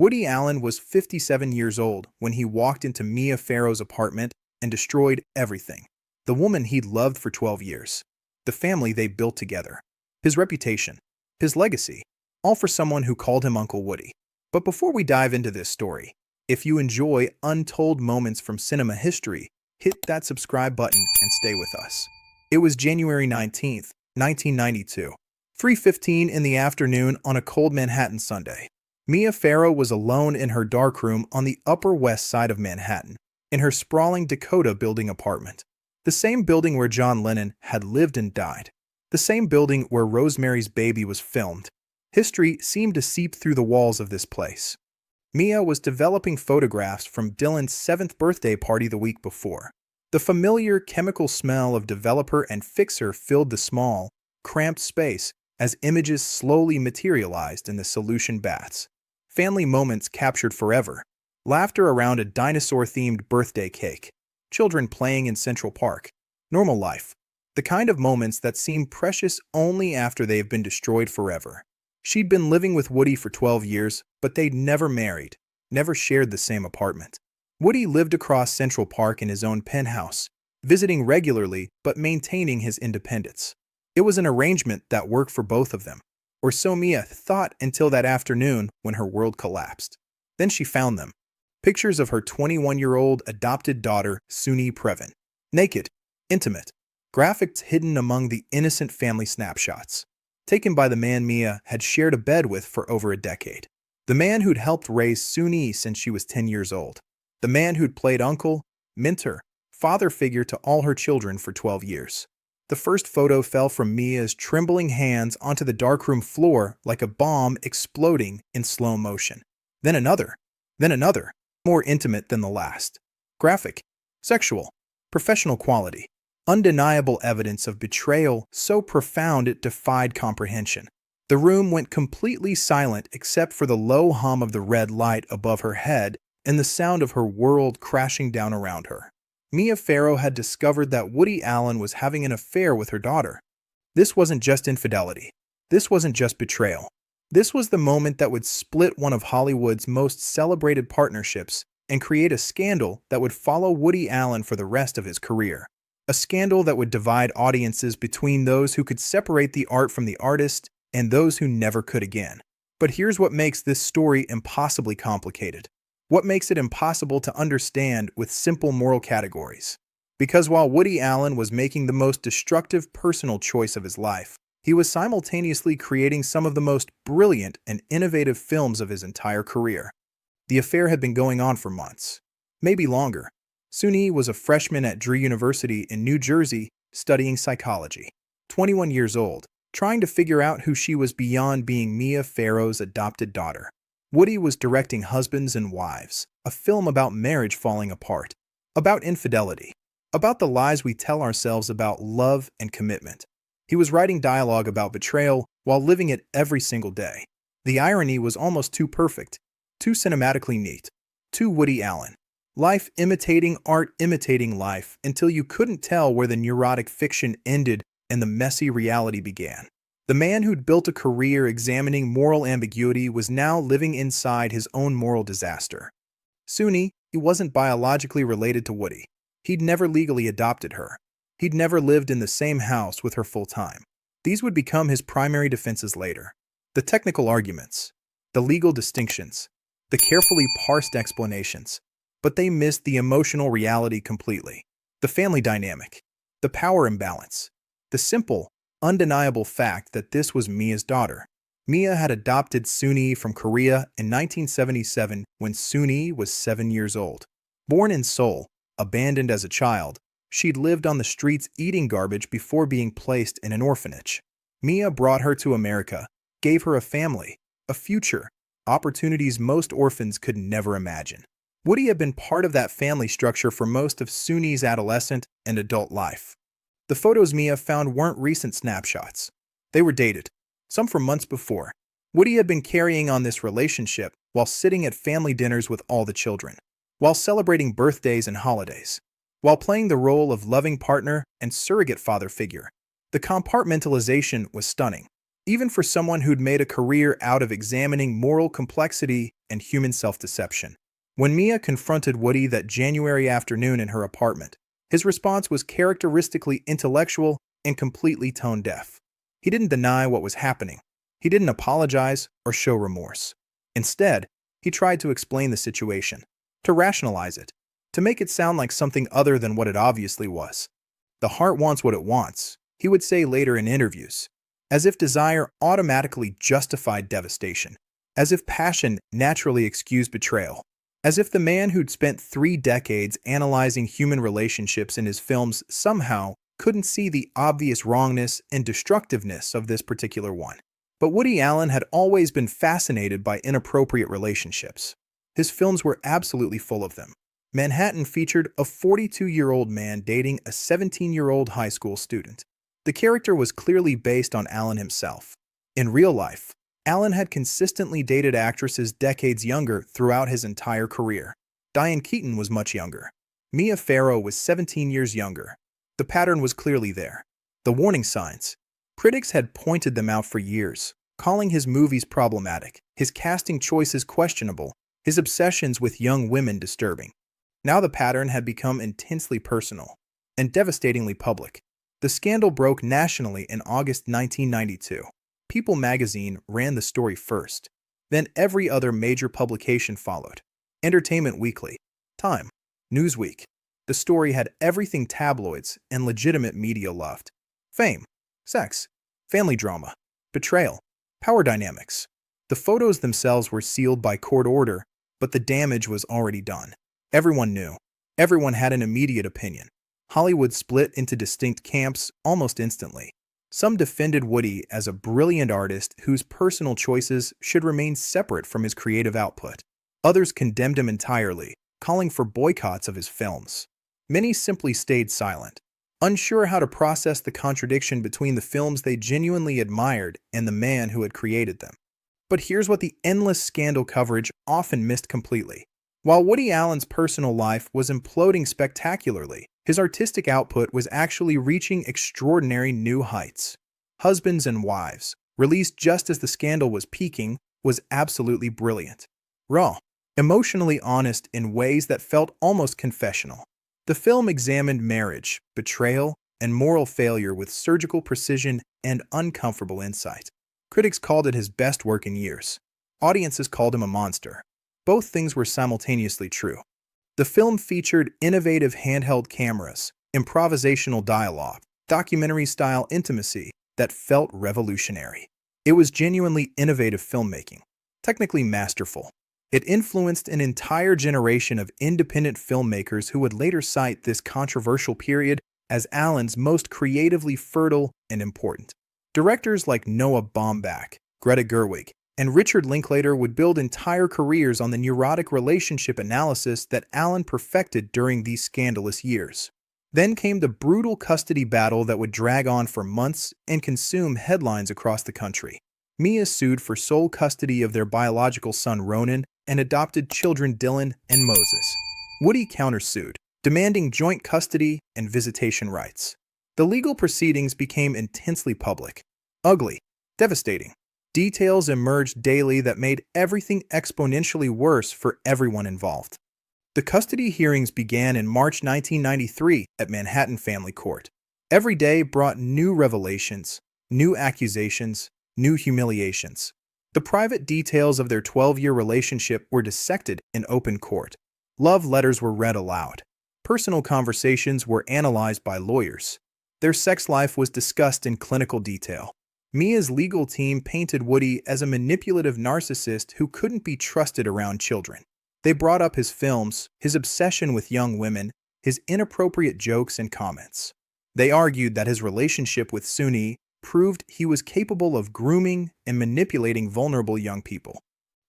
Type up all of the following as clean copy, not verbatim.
Woody Allen was 57 years old when he walked into Mia Farrow's apartment and destroyed everything. The woman he'd loved for 12 years. The family they built together. His reputation. His legacy. All for someone who called him Uncle Woody. But before we dive into this story, if you enjoy untold moments from cinema history, hit that subscribe button and stay with us. It was January 19th, 1992. 3:15 in the afternoon on a cold Manhattan Sunday. Mia Farrow was alone in her darkroom on the Upper West Side of Manhattan, in her sprawling Dakota building apartment. The same building where John Lennon had lived and died. The same building where Rosemary's Baby was filmed. History seemed to seep through the walls of this place. Mia was developing photographs from Dylan's 7th birthday party the week before. The familiar chemical smell of developer and fixer filled the small, cramped space as images slowly materialized in the solution baths. Family moments captured forever. Laughter around a dinosaur-themed birthday cake. Children playing in Central Park. Normal life. The kind of moments that seem precious only after they have been destroyed forever. She'd been living with Woody for 12 years, but they'd never married, never shared the same apartment. Woody lived across Central Park in his own penthouse, visiting regularly but maintaining his independence. It was an arrangement that worked for both of them, or so Mia thought until that afternoon when her world collapsed. Then she found them. Pictures of her 21-year-old adopted daughter, Soon-Yi Previn. Naked, intimate, graphics hidden among the innocent family snapshots. Taken by the man Mia had shared a bed with for over a decade. The man who'd helped raise Soon-Yi since she was 10 years old. The man who'd played uncle, mentor, father figure to all her children for 12 years. The first photo fell from Mia's trembling hands onto the darkroom floor like a bomb exploding in slow motion. Then another, more intimate than the last. Graphic, sexual, professional quality. Undeniable evidence of betrayal so profound it defied comprehension. The room went completely silent except for the low hum of the red light above her head and the sound of her world crashing down around her. Mia Farrow had discovered that Woody Allen was having an affair with her daughter. This wasn't just infidelity. This wasn't just betrayal. This was the moment that would split one of Hollywood's most celebrated partnerships and create a scandal that would follow Woody Allen for the rest of his career. A scandal that would divide audiences between those who could separate the art from the artist and those who never could again. But here's what makes this story impossibly complicated. What makes it impossible to understand with simple moral categories. Because while Woody Allen was making the most destructive personal choice of his life, he was simultaneously creating some of the most brilliant and innovative films of his entire career. The affair had been going on for months, maybe longer. Soon-Yi was a freshman at Drew University in New Jersey studying psychology. 21 years old, trying to figure out who she was beyond being Mia Farrow's adopted daughter. Woody was directing Husbands and Wives, a film about marriage falling apart, about infidelity, about the lies we tell ourselves about love and commitment. He was writing dialogue about betrayal while living it every single day. The irony was almost too perfect, too cinematically neat, too Woody Allen. Life imitating art imitating life until you couldn't tell where the neurotic fiction ended and the messy reality began. The man who'd built a career examining moral ambiguity was now living inside his own moral disaster. Soon-Yi, he wasn't biologically related to Woody. He'd never legally adopted her. He'd never lived in the same house with her full-time. These would become his primary defenses later. The technical arguments, the legal distinctions, the carefully parsed explanations. But they missed the emotional reality completely. The family dynamic, the power imbalance, the simple, undeniable fact that this was Mia's daughter. Mia had adopted Soon-Yi from Korea in 1977 when Soon-Yi was 7 years old. Born in Seoul, abandoned as a child, she'd lived on the streets eating garbage before being placed in an orphanage. Mia brought her to America, gave her a family, a future, opportunities most orphans could never imagine. Woody had been part of that family structure for most of Soon-Yi's adolescent and adult life. The photos Mia found weren't recent snapshots. They were dated, some from months before. Woody had been carrying on this relationship while sitting at family dinners with all the children, while celebrating birthdays and holidays, while playing the role of loving partner and surrogate father figure. The compartmentalization was stunning. Even for someone who'd made a career out of examining moral complexity and human self-deception. When Mia confronted Woody that January afternoon in her apartment, his response was characteristically intellectual and completely tone-deaf. He didn't deny what was happening. He didn't apologize or show remorse. Instead, he tried to explain the situation, to rationalize it, to make it sound like something other than what it obviously was. The heart wants what it wants, he would say later in interviews, as if desire automatically justified devastation, as if passion naturally excused betrayal, as if the man who'd spent 3 decades analyzing human relationships in his films somehow couldn't see the obvious wrongness and destructiveness of this particular one. But Woody Allen had always been fascinated by inappropriate relationships. His films were absolutely full of them. Manhattan featured a 42-year-old man dating a 17-year-old high school student. The character was clearly based on Allen himself. In real life, Allen had consistently dated actresses decades younger throughout his entire career. Diane Keaton was much younger. Mia Farrow was 17 years younger. The pattern was clearly there. The warning signs. Critics had pointed them out for years, calling his movies problematic, his casting choices questionable, his obsessions with young women disturbing. Now the pattern had become intensely personal and devastatingly public. The scandal broke nationally in August 1992. People magazine ran the story first. Then every other major publication followed. Entertainment Weekly, Time, Newsweek. The story had everything tabloids and legitimate media loved. Fame, sex, family drama, betrayal, power dynamics. The photos themselves were sealed by court order, but the damage was already done. Everyone knew. Everyone had an immediate opinion. Hollywood split into distinct camps almost instantly. Some defended Woody as a brilliant artist whose personal choices should remain separate from his creative output. Others condemned him entirely, calling for boycotts of his films. Many simply stayed silent, unsure how to process the contradiction between the films they genuinely admired and the man who had created them. But here's what the endless scandal coverage often missed completely. While Woody Allen's personal life was imploding spectacularly, his artistic output was actually reaching extraordinary new heights. Husbands and Wives, released just as the scandal was peaking, was absolutely brilliant. Raw, emotionally honest in ways that felt almost confessional. The film examined marriage, betrayal, and moral failure with surgical precision and uncomfortable insight. Critics called it his best work in years. Audiences called him a monster. Both things were simultaneously true. The film featured innovative handheld cameras, improvisational dialogue, documentary-style intimacy that felt revolutionary. It was genuinely innovative filmmaking, technically masterful. It influenced an entire generation of independent filmmakers who would later cite this controversial period as Allen's most creatively fertile and important. Directors like Noah Baumbach, Greta Gerwig, and Richard Linklater would build entire careers on the neurotic relationship analysis that Allen perfected during these scandalous years. Then came the brutal custody battle that would drag on for months and consume headlines across the country. Mia sued for sole custody of their biological son Ronan and adopted children Dylan and Moses. Woody countersued, demanding joint custody and visitation rights. The legal proceedings became intensely public, ugly, devastating. Details emerged daily that made everything exponentially worse for everyone involved. The custody hearings began in March 1993 at Manhattan Family Court. Every day brought new revelations, new accusations, new humiliations. The private details of their 12-year relationship were dissected in open court. Love letters were read aloud. Personal conversations were analyzed by lawyers. Their sex life was discussed in clinical detail. Mia's legal team painted Woody as a manipulative narcissist who couldn't be trusted around children. They brought up his films, his obsession with young women, his inappropriate jokes and comments. They argued that his relationship with Soon-Yi proved he was capable of grooming and manipulating vulnerable young people.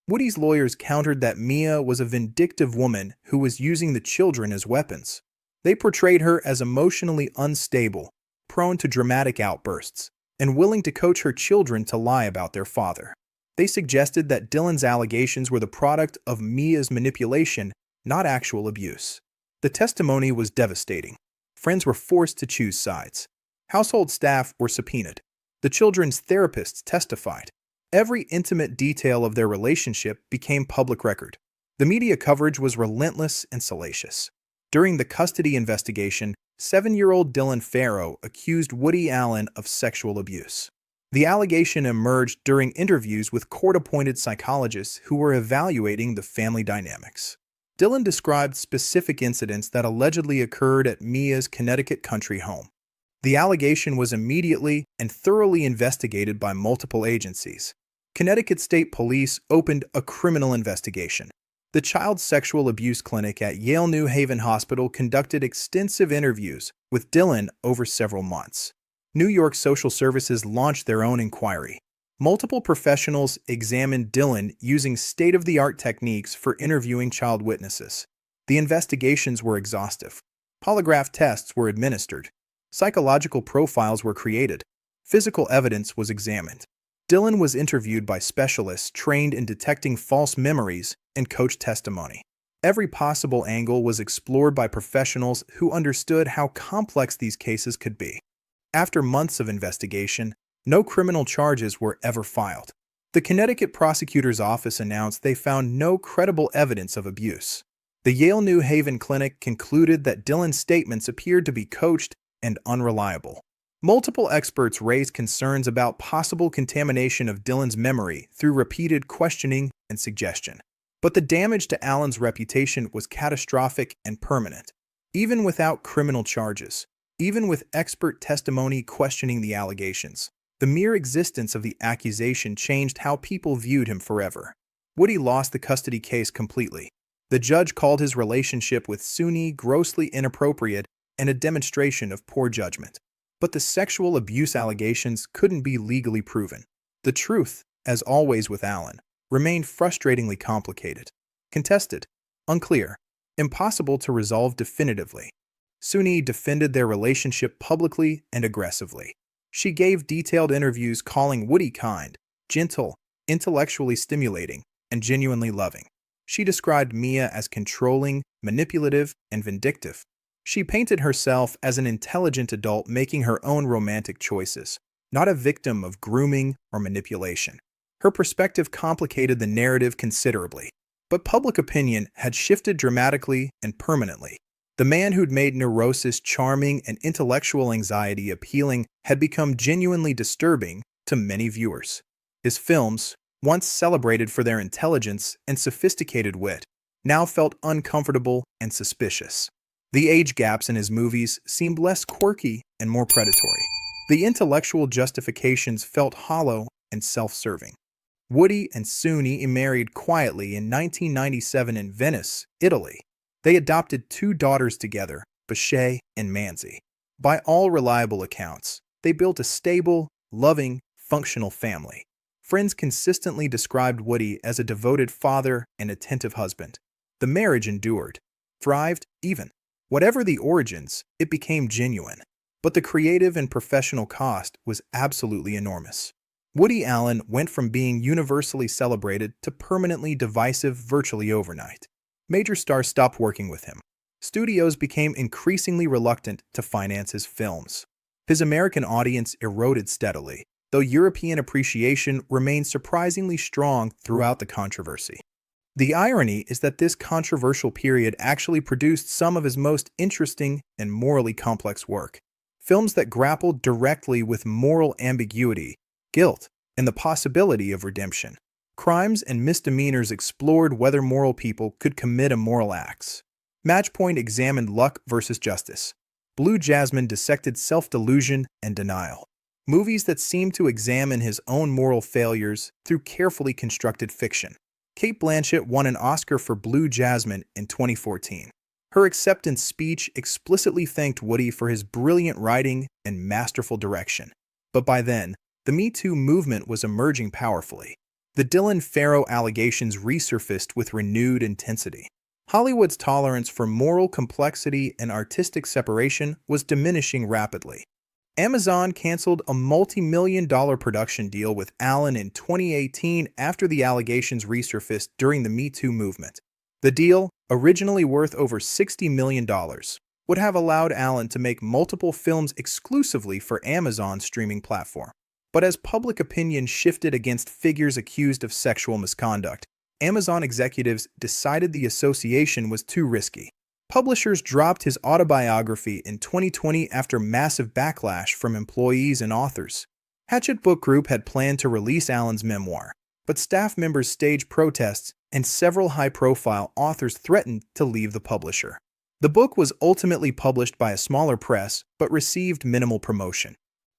Woody's lawyers countered that Mia was a vindictive woman who was using the children as weapons. They portrayed her as emotionally unstable, prone to dramatic outbursts, and willing to coach her children to lie about their father. They suggested that Dylan's allegations were the product of Mia's manipulation, not actual abuse. The testimony was devastating. Friends were forced to choose sides. Household staff were subpoenaed. The children's therapists testified. Every intimate detail of their relationship became public record. The media coverage was relentless and salacious. During the custody investigation, 7-year-old Dylan Farrow accused Woody Allen of sexual abuse. The allegation emerged during interviews with court-appointed psychologists who were evaluating the family dynamics. Dylan described specific incidents that allegedly occurred at Mia's Connecticut country home. The allegation was immediately and thoroughly investigated by multiple agencies. Connecticut State Police opened a criminal investigation. The Child Sexual Abuse Clinic at Yale New Haven Hospital conducted extensive interviews with Dylan over several months. New York Social Services launched their own inquiry. Multiple professionals examined Dylan using state-of-the-art techniques for interviewing child witnesses. The investigations were exhaustive. Polygraph tests were administered. Psychological profiles were created. Physical evidence was examined. Dylan was interviewed by specialists trained in detecting false memories and coach testimony. Every possible angle was explored by professionals who understood how complex these cases could be. After months of investigation, no criminal charges were ever filed. The Connecticut prosecutor's office announced they found no credible evidence of abuse. The Yale New Haven Clinic concluded that Dylan's statements appeared to be coached and unreliable. Multiple experts raised concerns about possible contamination of Dylan's memory through repeated questioning and suggestion. But the damage to Allen's reputation was catastrophic and permanent. Even without criminal charges, even with expert testimony questioning the allegations, the mere existence of the accusation changed how people viewed him forever. Woody lost the custody case completely. The judge called his relationship with Soon-Yi grossly inappropriate and a demonstration of poor judgment. But the sexual abuse allegations couldn't be legally proven. The truth, as always with Allen, remained frustratingly complicated, contested, unclear, impossible to resolve definitively. Soon-Yi defended their relationship publicly and aggressively. She gave detailed interviews calling Woody kind, gentle, intellectually stimulating, and genuinely loving. She described Mia as controlling, manipulative, and vindictive. She painted herself as an intelligent adult making her own romantic choices, not a victim of grooming or manipulation. Her perspective complicated the narrative considerably, but public opinion had shifted dramatically and permanently. The man who'd made neurosis charming and intellectual anxiety appealing had become genuinely disturbing to many viewers. His films, once celebrated for their intelligence and sophisticated wit, now felt uncomfortable and suspicious. The age gaps in his movies seemed less quirky and more predatory. The intellectual justifications felt hollow and self-serving. Woody and Soon-Yi married quietly in 1997 in Venice, Italy. They adopted 2 daughters together, Bashay and Manzi. By all reliable accounts, they built a stable, loving, functional family. Friends consistently described Woody as a devoted father and attentive husband. The marriage endured, thrived, even. Whatever the origins, it became genuine. But the creative and professional cost was absolutely enormous. Woody Allen went from being universally celebrated to permanently divisive virtually overnight. Major stars stopped working with him. Studios became increasingly reluctant to finance his films. His American audience eroded steadily, though European appreciation remained surprisingly strong throughout the controversy. The irony is that this controversial period actually produced some of his most interesting and morally complex work. Films that grappled directly with moral ambiguity, guilt, and the possibility of redemption. Crimes and misdemeanors explored whether moral people could commit immoral acts. Matchpoint examined luck versus justice. Blue Jasmine dissected self-delusion and denial. Movies that seemed to examine his own moral failures through carefully constructed fiction. Cate Blanchett won an Oscar for Blue Jasmine in 2014. Her acceptance speech explicitly thanked Woody for his brilliant writing and masterful direction. But by then, the Me Too movement was emerging powerfully. The Dylan Farrow allegations resurfaced with renewed intensity. Hollywood's tolerance for moral complexity and artistic separation was diminishing rapidly. Amazon canceled a multi-million-dollar production deal with Allen in 2018 after the allegations resurfaced during the Me Too movement. The deal, originally worth over $60 million, would have allowed Allen to make multiple films exclusively for Amazon's streaming platform. But as public opinion shifted against figures accused of sexual misconduct, Amazon executives decided the association was too risky. Publishers dropped his autobiography in 2020 after massive backlash from employees and authors. Hachette Book Group had planned to release Allen's memoir, but staff members staged protests and several high-profile authors threatened to leave the publisher. The book was ultimately published by a smaller press but received minimal promotion.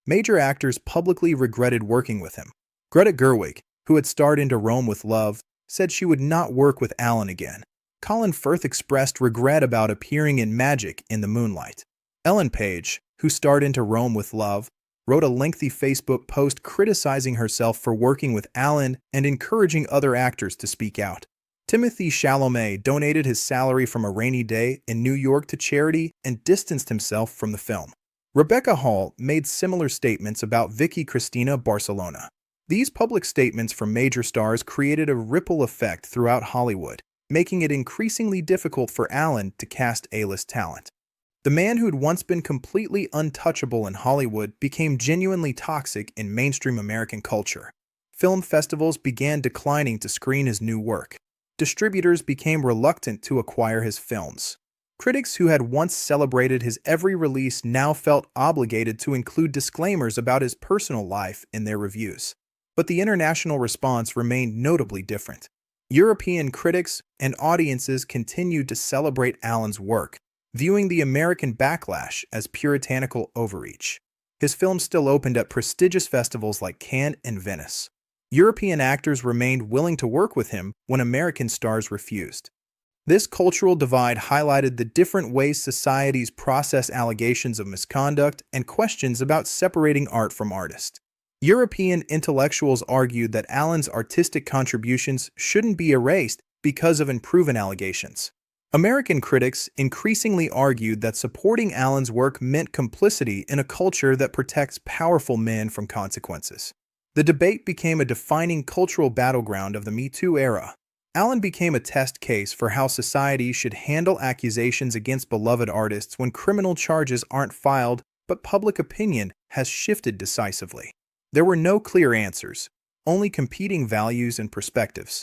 Major actors publicly regretted working with him. Greta Gerwig, who had starred Into Rome with Love, said she would not work with Allen again. Colin Firth expressed regret about appearing in Magic in the Moonlight. Ellen Page, who starred Into Rome with Love, wrote a lengthy Facebook post criticizing herself for working with Allen and encouraging other actors to speak out. Timothée Chalamet donated his salary from a rainy day in New York to charity and distanced himself from the film. Rebecca Hall made similar statements about Vicky Cristina Barcelona. These public statements from major stars created a ripple effect throughout Hollywood, making it increasingly difficult for Allen to cast A-list talent. The man who had once been completely untouchable in Hollywood became genuinely toxic in mainstream American culture. Film festivals began declining to screen his new work. Distributors became reluctant to acquire his films. Critics who had once celebrated his every release now felt obligated to include disclaimers about his personal life in their reviews. But the international response remained notably different. European critics and audiences continued to celebrate Allen's work, viewing the American backlash as puritanical overreach. His films still opened at prestigious festivals like Cannes and Venice. European actors remained willing to work with him when American stars refused. This cultural divide highlighted the different ways societies process allegations of misconduct and questions about separating art from artists. European intellectuals argued that Allen's artistic contributions shouldn't be erased because of unproven allegations. American critics increasingly argued that supporting Allen's work meant complicity in a culture that protects powerful men from consequences. The debate became a defining cultural battleground of the Me Too era. Allen became a test case for how society should handle accusations against beloved artists when criminal charges aren't filed, but public opinion has shifted decisively. There were no clear answers, only competing values and perspectives.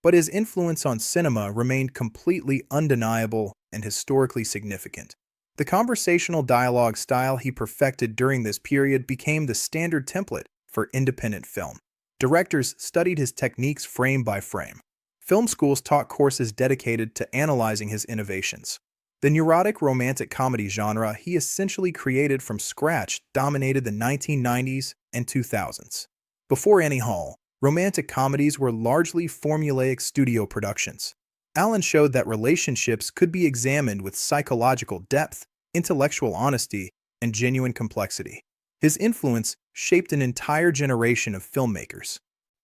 But his influence on cinema remained completely undeniable and historically significant. The conversational dialogue style he perfected during this period became the standard template for independent film. Directors studied his techniques frame by frame. Film schools taught courses dedicated to analyzing his innovations. The neurotic romantic comedy genre he essentially created from scratch dominated the 1990s and 2000s. Before Annie Hall, romantic comedies were largely formulaic studio productions. Allen showed that relationships could be examined with psychological depth, intellectual honesty, and genuine complexity. His influence shaped an entire generation of filmmakers.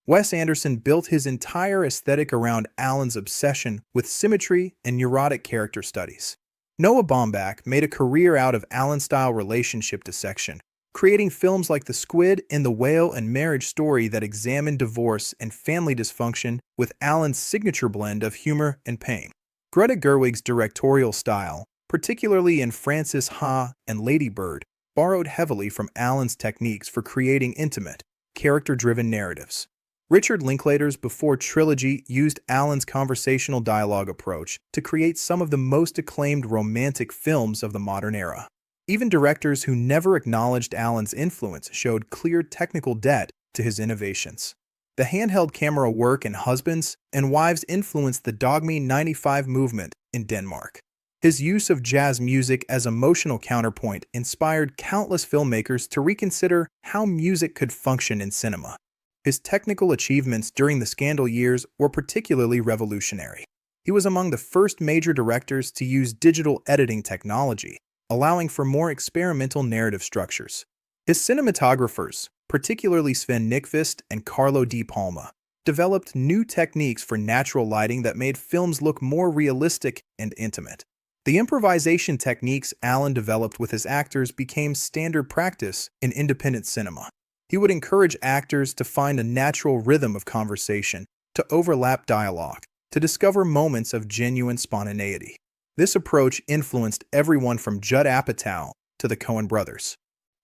Wes Anderson built his entire aesthetic around Allen's obsession with symmetry and neurotic character studies. Noah Baumbach made a career out of Allen-style relationship dissection, creating films like The Squid and The Whale and Marriage Story that examined divorce and family dysfunction with Allen's signature blend of humor and pain. Greta Gerwig's directorial style, particularly in Frances Ha and Lady Bird, borrowed heavily from Allen's techniques for creating intimate, character-driven narratives. Richard Linklater's Before trilogy used Allen's conversational dialogue approach to create some of the most acclaimed romantic films of the modern era. Even directors who never acknowledged Allen's influence showed clear technical debt to his innovations. The handheld camera work in Husbands and Wives influenced the Dogme 95 movement in Denmark. His use of jazz music as emotional counterpoint inspired countless filmmakers to reconsider how music could function in cinema. His technical achievements during the Scandal years were particularly revolutionary. He was among the first major directors to use digital editing technology, allowing for more experimental narrative structures. His cinematographers, particularly Sven Nykvist and Carlo Di Palma, developed new techniques for natural lighting that made films look more realistic and intimate. The improvisation techniques Allen developed with his actors became standard practice in independent cinema. He would encourage actors to find a natural rhythm of conversation, to overlap dialogue, to discover moments of genuine spontaneity. This approach influenced everyone from Judd Apatow to the Coen brothers.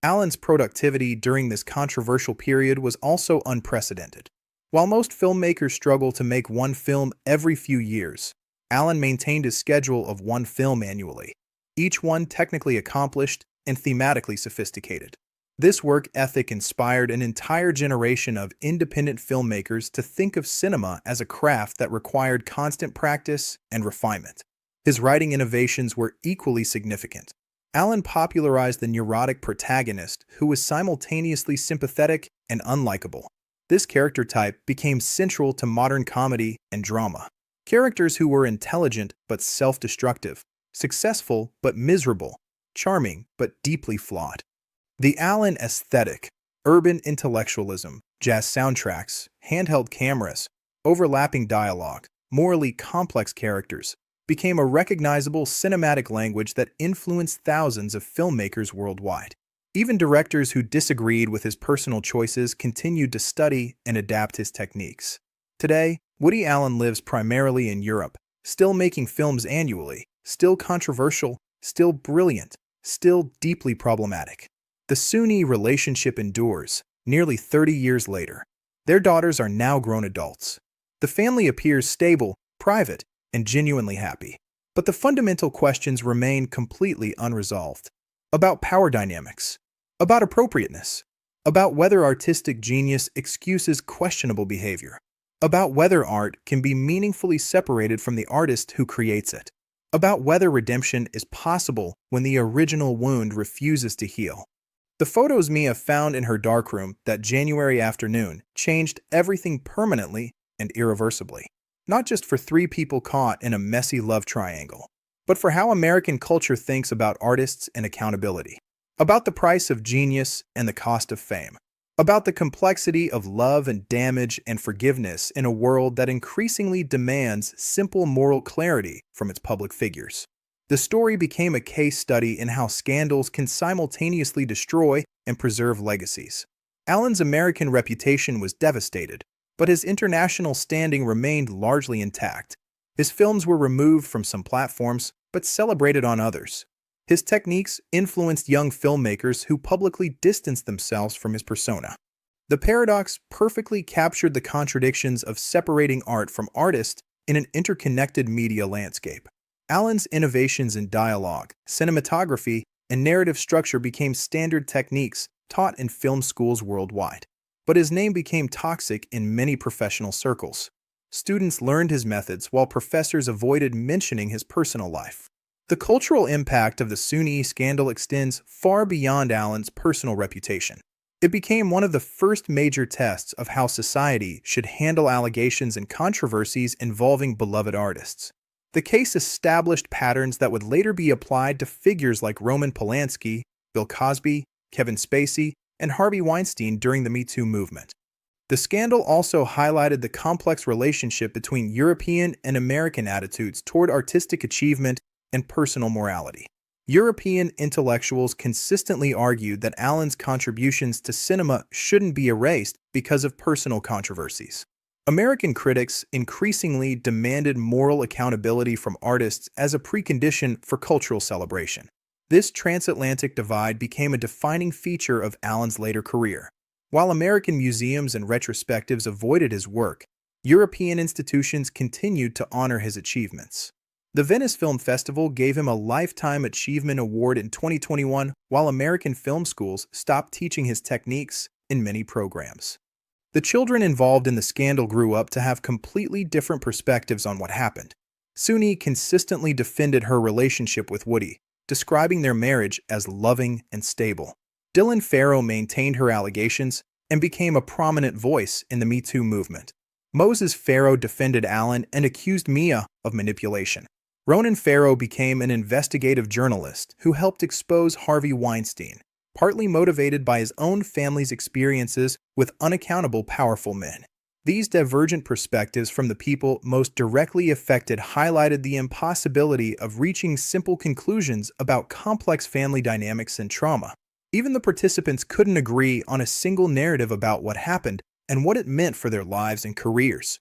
Allen's productivity during this controversial period was also unprecedented. While most filmmakers struggle to make one film every few years, Allen maintained his schedule of one film annually, each one technically accomplished and thematically sophisticated. This work ethic inspired an entire generation of independent filmmakers to think of cinema as a craft that required constant practice and refinement. His writing innovations were equally significant. Allen popularized the neurotic protagonist who was simultaneously sympathetic and unlikable. This character type became central to modern comedy and drama. Characters who were intelligent but self-destructive, successful but miserable, charming but deeply flawed. The Allen aesthetic, urban intellectualism, jazz soundtracks, handheld cameras, overlapping dialogue, morally complex characters, became a recognizable cinematic language that influenced thousands of filmmakers worldwide. Even directors who disagreed with his personal choices continued to study and adapt his techniques. Today, Woody Allen lives primarily in Europe, still making films annually, still controversial, still brilliant, still deeply problematic. The Soon-Yi relationship endures, nearly 30 years later. Their daughters are now grown adults. The family appears stable, private, and genuinely happy. But the fundamental questions remain completely unresolved. About power dynamics, about appropriateness, about whether artistic genius excuses questionable behavior, about whether art can be meaningfully separated from the artist who creates it, about whether redemption is possible when the original wound refuses to heal. The photos Mia found in her darkroom that January afternoon changed everything permanently and irreversibly. Not just for three people caught in a messy love triangle, but for how American culture thinks about artists and accountability, about the price of genius and the cost of fame, about the complexity of love and damage and forgiveness in a world that increasingly demands simple moral clarity from its public figures. The story became a case study in how scandals can simultaneously destroy and preserve legacies. Allen's American reputation was devastated, but his international standing remained largely intact. His films were removed from some platforms, but celebrated on others. His techniques influenced young filmmakers who publicly distanced themselves from his persona. The paradox perfectly captured the contradictions of separating art from artist in an interconnected media landscape. Allen's innovations in dialogue, cinematography, and narrative structure became standard techniques taught in film schools worldwide. But his name became toxic in many professional circles. Students learned his methods while professors avoided mentioning his personal life. The cultural impact of the Soon-Yi scandal extends far beyond Allen's personal reputation. It became one of the first major tests of how society should handle allegations and controversies involving beloved artists. The case established patterns that would later be applied to figures like Roman Polanski, Bill Cosby, Kevin Spacey, and Harvey Weinstein during the Me Too movement. The scandal also highlighted the complex relationship between European and American attitudes toward artistic achievement and personal morality. European intellectuals consistently argued that Allen's contributions to cinema shouldn't be erased because of personal controversies. American critics increasingly demanded moral accountability from artists as a precondition for cultural celebration. This transatlantic divide became a defining feature of Allen's later career. While American museums and retrospectives avoided his work, European institutions continued to honor his achievements. The Venice Film Festival gave him a Lifetime Achievement Award in 2021, while American film schools stopped teaching his techniques in many programs. The children involved in the scandal grew up to have completely different perspectives on what happened. Soon-Yi consistently defended her relationship with Woody, describing their marriage as loving and stable. Dylan Farrow maintained her allegations and became a prominent voice in the Me Too movement. Moses Farrow defended Allen and accused Mia of manipulation. Ronan Farrow became an investigative journalist who helped expose Harvey Weinstein, partly motivated by his own family's experiences with unaccountable powerful men. These divergent perspectives from the people most directly affected highlighted the impossibility of reaching simple conclusions about complex family dynamics and trauma. Even the participants couldn't agree on a single narrative about what happened and what it meant for their lives and careers.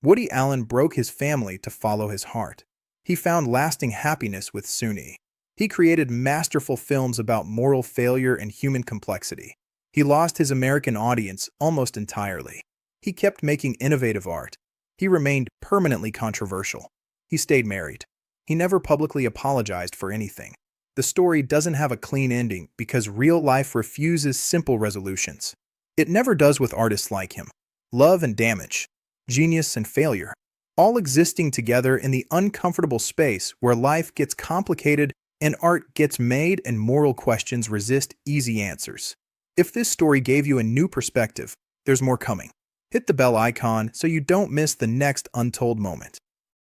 Woody Allen broke his family to follow his heart. He found lasting happiness with Soon-Yi. He created masterful films about moral failure and human complexity. He lost his American audience almost entirely. He kept making innovative art. He remained permanently controversial. He stayed married. He never publicly apologized for anything. The story doesn't have a clean ending because real life refuses simple resolutions. It never does with artists like him. Love and damage, genius and failure, all existing together in the uncomfortable space where life gets complicated and art gets made and moral questions resist easy answers. If this story gave you a new perspective, there's more coming. Hit the bell icon so you don't miss the next Untold moment.